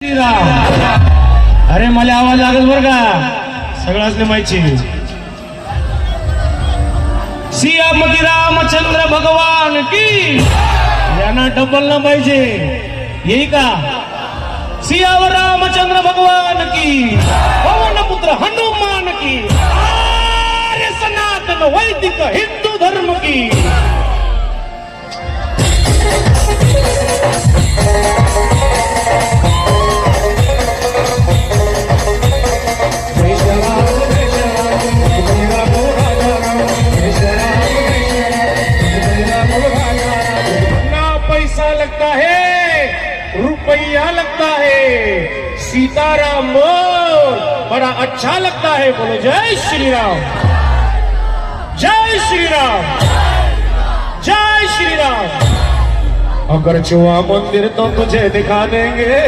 अरे मला आवाज लागेल बर का सगळ्याच माहिती सियापती रामचंद्र भगवान की यांना डबल न पाहिजे येई का सियावर रामचंद्र भगवान की पवन पुत्र हनुमान की आर्य सनातन वैदिक हिंदू धर्म की लगता है रुपया लगता है सीताराम मोर बड़ा अच्छा लगता है बोलो जय श्री राम जय श्री राम जय श्री राम। अगर छुआ मंदिर तो तुझे दिखा देंगे।